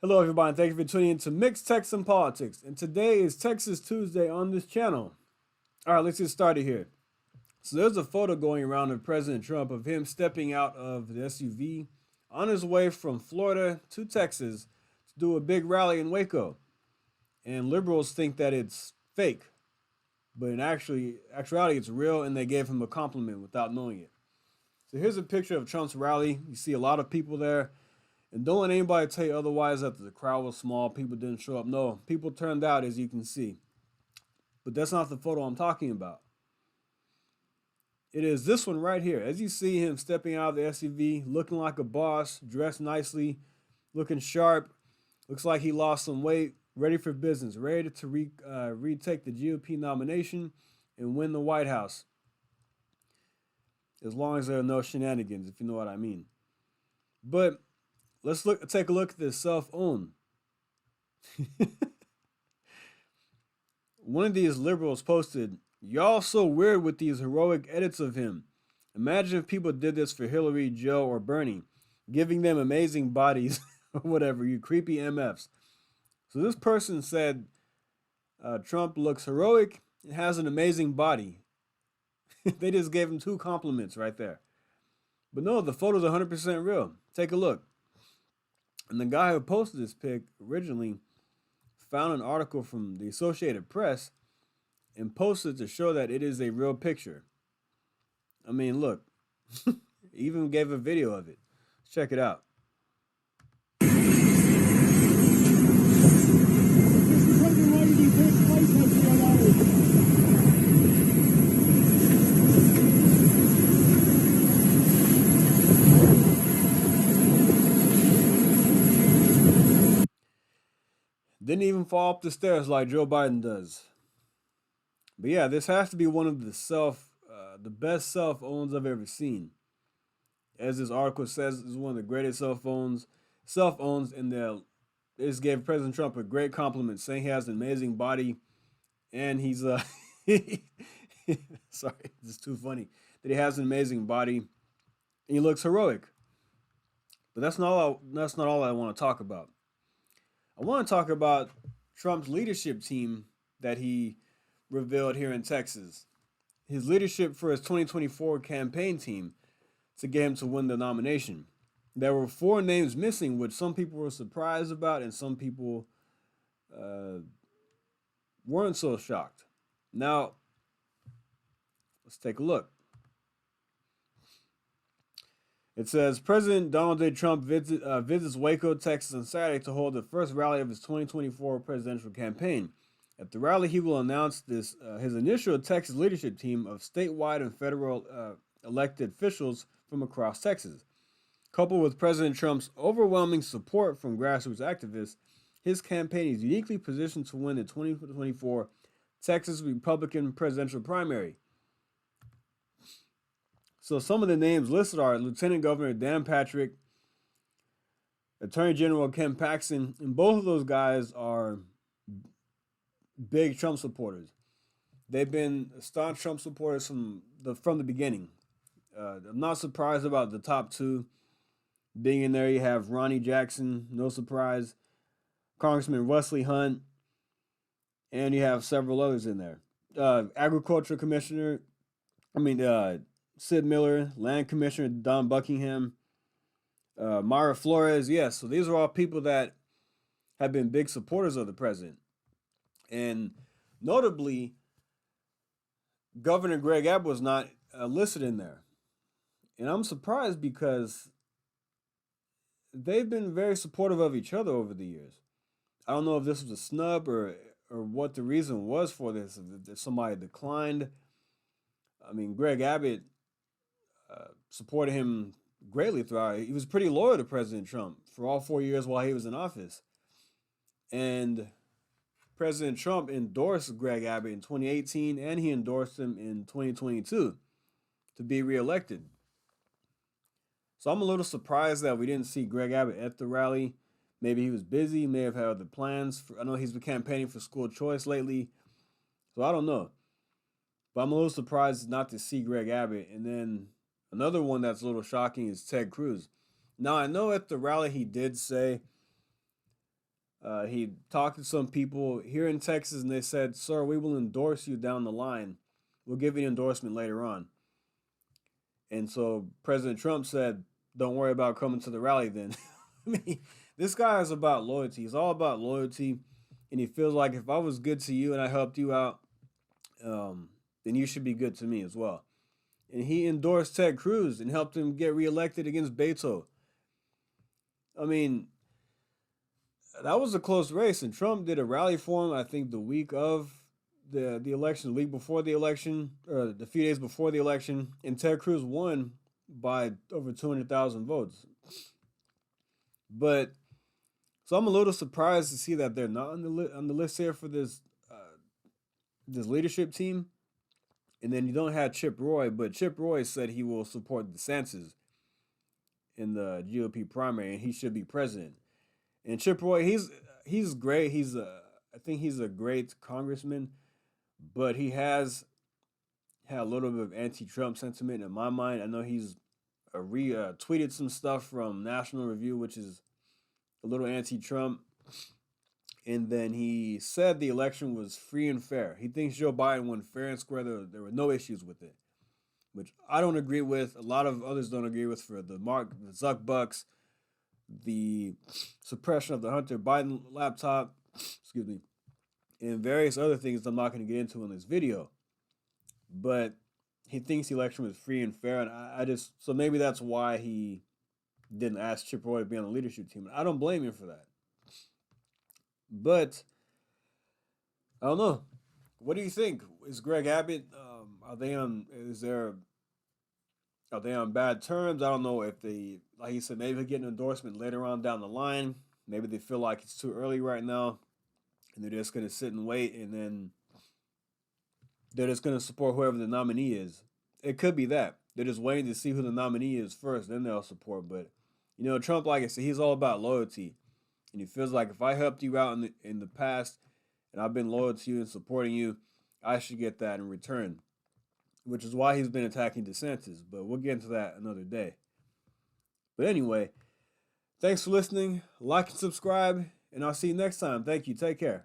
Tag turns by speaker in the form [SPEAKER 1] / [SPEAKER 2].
[SPEAKER 1] Hello, everybody. Thank you for tuning in to Mixed Texan Politics. And today is Texas Tuesday on this channel. All right, let's get started here. So there's a photo going around of President Trump of him stepping out of the SUV on his way from Florida to Texas to do a big rally in Waco. And liberals think that it's fake, but in actuality, it's real, and they gave him a compliment without knowing it. So here's a picture of Trump's rally. You see a lot of people there. And don't let anybody tell you otherwise that the crowd was small, people didn't show up. No, people turned out, as you can see. But that's not the photo I'm talking about. It is this one right here. As you see him stepping out of the SUV, looking like a boss, dressed nicely, looking sharp. Looks like he lost some weight, ready for business, ready to retake the GOP nomination and win the White House. As long as there are no shenanigans, if you know what I mean. But let's take a look at this self-own. One of these liberals posted, "Y'all so weird with these heroic edits of him. Imagine if people did this for Hillary, Joe, or Bernie, giving them amazing bodies or whatever, you creepy MFs." So this person said Trump looks heroic and has an amazing body. They just gave him two compliments right there. But no, the photo's 100% real. Take a look. And the guy who posted this pic originally found an article from the Associated Press and posted to show that it is a real picture. I mean, look, even gave a video of it. Let's check it out. Didn't even fall up the stairs like Joe Biden does. But yeah, this has to be one of the best cell phones I've ever seen. As this article says, it's one of the greatest cell phones, and they just gave President Trump a great compliment, saying he has an amazing body, and he's sorry, this is too funny that he has an amazing body, and he looks heroic. But that's not all I want to talk about. I want to talk about Trump's leadership team that he revealed here in Texas. His leadership for his 2024 campaign team to get him to win the nomination. There were 4 names missing, which some people were surprised about and some people weren't so shocked. Now, let's take a look. It says President Donald J. Trump visits Waco, Texas on Saturday to hold the first rally of his 2024 presidential campaign. At the rally, he will announce his initial Texas leadership team of statewide and federal elected officials from across Texas. Coupled with President Trump's overwhelming support from grassroots activists, his campaign is uniquely positioned to win the 2024 Texas Republican presidential primary. So some of the names listed are Lieutenant Governor Dan Patrick, Attorney General Ken Paxton, and both of those guys are big Trump supporters. They've been staunch Trump supporters from the beginning. I'm not surprised about the top 2 being in there. You have Ronnie Jackson, no surprise, Congressman Wesley Hunt, and you have several others in there. Agriculture Commissioner, Sid Miller, Land Commissioner Don Buckingham, Myra Flores. Yes, so these are all people that have been big supporters of the president. And notably, Governor Greg Abbott was not listed in there. And I'm surprised because they've been very supportive of each other over the years. I don't know if this was a snub or what the reason was for this, if somebody declined. I mean, Greg Abbott supported him greatly throughout. He was pretty loyal to President Trump for all 4 years while he was in office. And President Trump endorsed Greg Abbott in 2018, and he endorsed him in 2022 to be reelected. So I'm a little surprised that we didn't see Greg Abbott at the rally. Maybe he was busy, may have had other plans. I know he's been campaigning for school choice lately, so I don't know. But I'm a little surprised not to see Greg Abbott. And then another one that's a little shocking is Ted Cruz. Now, I know at the rally he did say He talked to some people here in Texas, and they said, "Sir, we will endorse you down the line. We'll give you an endorsement later on." And so President Trump said, "Don't worry about coming to the rally then." I mean, this guy is about loyalty. He's all about loyalty, and he feels like if I was good to you and I helped you out, then you should be good to me as well. And he endorsed Ted Cruz and helped him get reelected against Beto. I mean, that was a close race, and Trump did a rally for him. I think the week of the election, the week before the election, or the few days before the election, and Ted Cruz won by over 200,000 votes. But so I'm a little surprised to see that they're not on the list here for this leadership team. And then you don't have Chip Roy, but Chip Roy said he will support DeSantis in the GOP primary, and he should be president. And Chip Roy, he's great. I think he's a great congressman, but he has had a little bit of anti-Trump sentiment in my mind. I know he's tweeted some stuff from National Review, which is a little anti-Trump. And then he said the election was free and fair. He thinks Joe Biden won fair and square. There were no issues with it, which I don't agree with. A lot of others don't agree with, for the Zuck Bucks, the suppression of the Hunter Biden laptop, excuse me, and various other things I'm not going to get into in this video. But he thinks the election was free and fair, and so maybe that's why he didn't ask Chip Roy to be on the leadership team. I don't blame him for that. But I don't know. What do you think? Is Greg Abbott? Are they on bad terms? I don't know if they, like he said, maybe he'll get an endorsement later on down the line. Maybe they feel like it's too early right now, and they're just gonna sit and wait, and then they're just gonna support whoever the nominee is. It could be that they're just waiting to see who the nominee is first, then they'll support. But Trump, like I said, he's all about loyalty. And he feels like if I helped you out in the past and I've been loyal to you and supporting you, I should get that in return, which is why he's been attacking DeSantis. But we'll get into that another day. But anyway, thanks for listening. Like and subscribe, and I'll see you next time. Thank you. Take care.